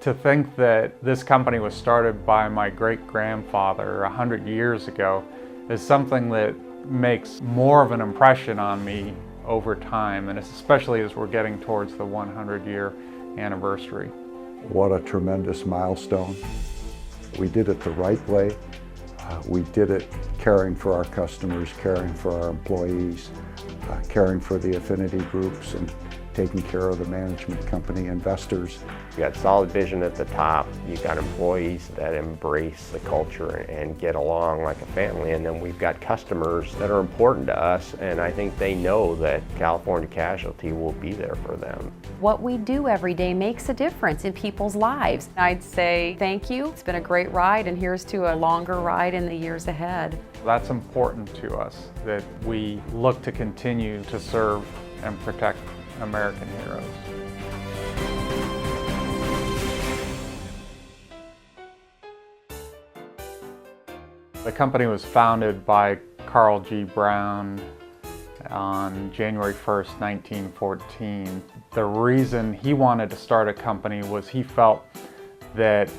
To think that this company was started by my great-grandfather 100 years ago is something that makes more of an impression on me over time, and especially as we're getting towards the 100-year anniversary. What a tremendous milestone. We did it the right way. We did it caring for our customers, caring for our employees, caring for the affinity groups, and taking care of the management company investors. You got solid vision at the top, you got employees that embrace the culture and get along like a family, and then we've got customers that are important to us, and I think they know that California Casualty will be there for them. What we do every day makes a difference in people's lives. I'd say thank you. It's been a great ride, and here's to a longer ride in the years ahead. That's important to us, that we look to continue to serve and protect American heroes. The company was founded by Carl G. Brown on January 1st, 1914. The reason he wanted to start a company was he felt that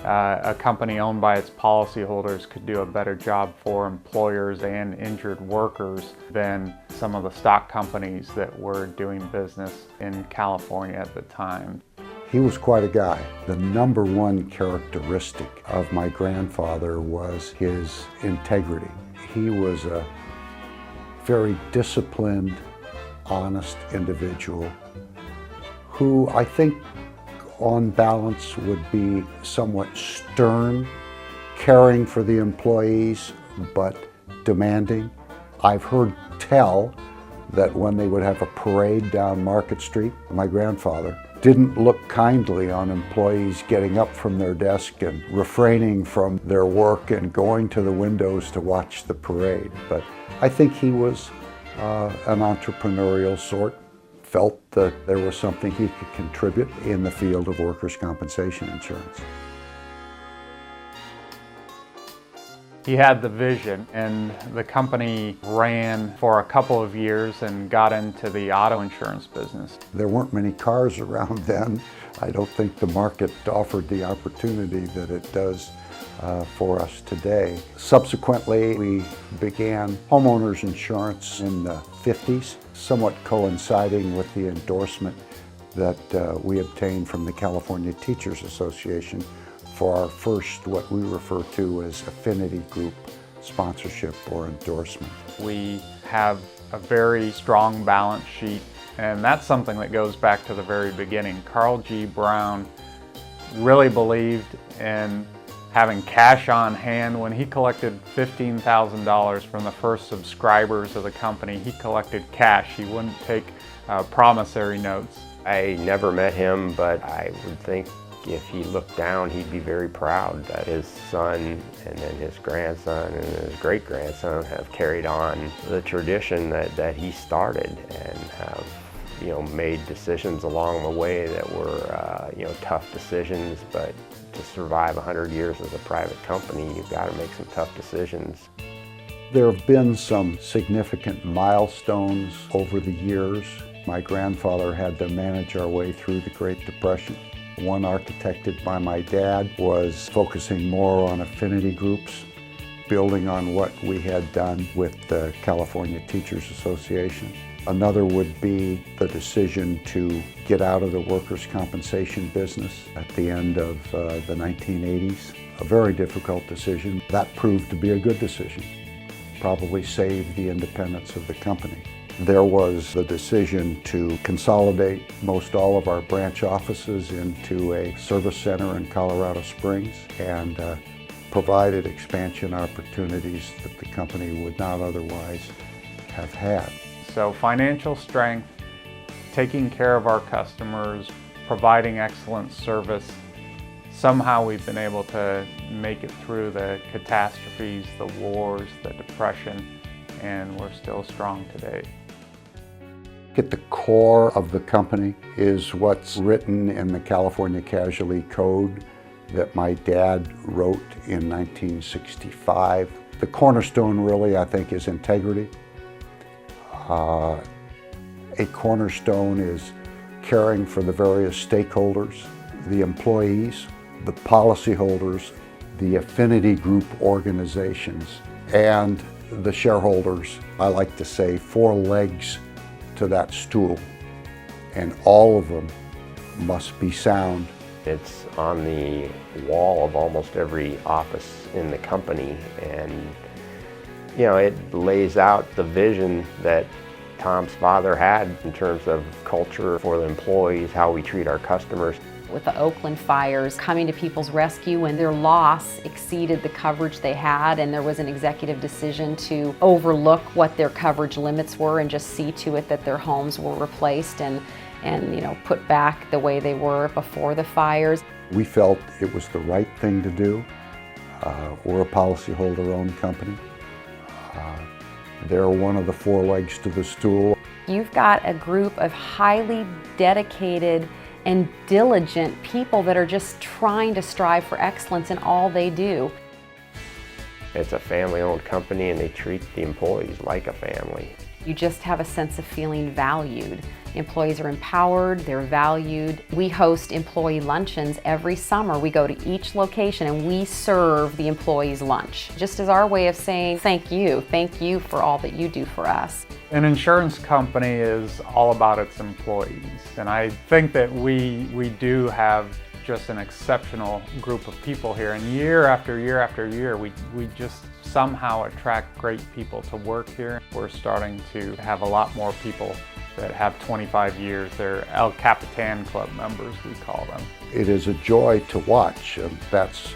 a company owned by its policyholders could do a better job for employers and injured workers than some of the stock companies that were doing business in California at the time. He was quite a guy. The number one characteristic of my grandfather was his integrity. He was a very disciplined, honest individual who I think on balance would be somewhat stern, caring for the employees, but demanding. I've heard tell that when they would have a parade down Market Street, my grandfather didn't look kindly on employees getting up from their desk and refraining from their work and going to the windows to watch the parade. But I think he was an entrepreneurial sort, felt that there was something he could contribute in the field of workers' compensation insurance. He had the vision, and the company ran for a couple of years and got into the auto insurance business. There weren't many cars around then. I don't think the market offered the opportunity that it does for us today. Subsequently, we began homeowners insurance in the 50s, somewhat coinciding with the endorsement that we obtained from the California Teachers Association for our first, what we refer to as affinity group sponsorship or endorsement. We have a very strong balance sheet, and that's something that goes back to the very beginning. Carl G. Brown really believed in having cash on hand. When he collected $15,000 from the first subscribers of the company, he collected cash. He wouldn't take promissory notes. I never met him, but I would think if he looked down, he'd be very proud that his son and then his grandson and his great-grandson have carried on the tradition that he started and have, made decisions along the way that were, tough decisions, but to survive 100 years as a private company, you've got to make some tough decisions. There have been some significant milestones over the years. My grandfather had to manage our way through the Great Depression. One architected by my dad was focusing more on affinity groups, building on what we had done with the California Teachers Association. Another would be the decision to get out of the workers' compensation business at the end of the 1980s. A very difficult decision. That proved to be a good decision. Probably saved the independence of the company. There was the decision to consolidate most all of our branch offices into a service center in Colorado Springs and provided expansion opportunities that the company would not otherwise have had. So financial strength, taking care of our customers, providing excellent service. Somehow we've been able to make it through the catastrophes, the wars, the depression, and we're still strong today. At the core of the company is what's written in the California Casualty Code that my dad wrote in 1965. The cornerstone really, I think, is integrity. A cornerstone is caring for the various stakeholders the employees, the policyholders, the affinity group organizations, and the shareholders. I like to say 4 legs to that stool, and all of them must be sound. It's on the wall of almost every office in the company, and it lays out the vision that Tom's father had in terms of culture for the employees, how we treat our customers. With the Oakland fires, coming to people's rescue when their loss exceeded the coverage they had, and there was an executive decision to overlook what their coverage limits were and just see to it that their homes were replaced and put back the way they were before the fires. We felt it was the right thing to do. We're a policyholder-owned company. They're one of the 4 legs to the stool. You've got a group of highly dedicated and diligent people that are just trying to strive for excellence in all they do. It's a family-owned company, and they treat the employees like a family. You just have a sense of feeling valued. Employees are empowered, they're valued. We host employee luncheons every summer. We go to each location and we serve the employees lunch, just as our way of saying thank you for all that you do for us. An insurance company is all about its employees, and I think that we do have just an exceptional group of people here, and year after year after year we just somehow attract great people to work here. We're starting to have a lot more people that have 25 years. They're El Capitan Club members, we call them. It is a joy to watch. That's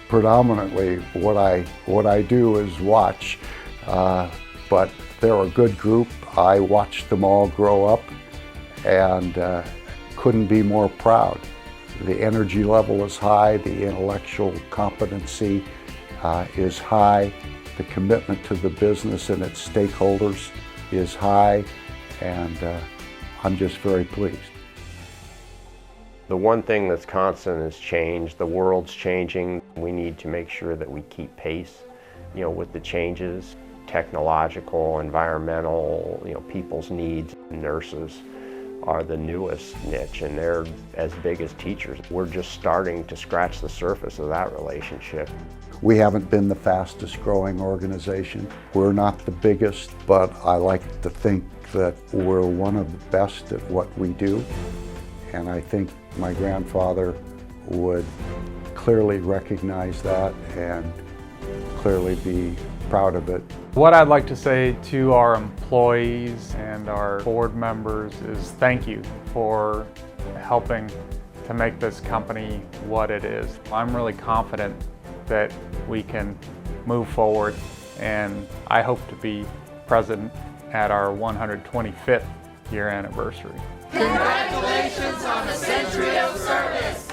predominantly what I do is watch. But they're a good group. I watched them all grow up and couldn't be more proud. The energy level is high, the intellectual competency is high, the commitment to the business and its stakeholders is high, and I'm just very pleased. The one thing that's constant is change. The world's changing. We need to make sure that we keep pace, with the changes, technological, environmental, people's needs. Nurses are the newest niche, and they're as big as teachers. We're just starting to scratch the surface of that relationship. We haven't been the fastest growing organization. We're not the biggest, but I like to think that we're one of the best at what we do. And I think my grandfather would clearly recognize that and clearly be proud of it. What I'd like to say to our employees and our board members is thank you for helping to make this company what it is. I'm really confident that we can move forward, and I hope to be present at our 125th year anniversary. Congratulations on the century of service!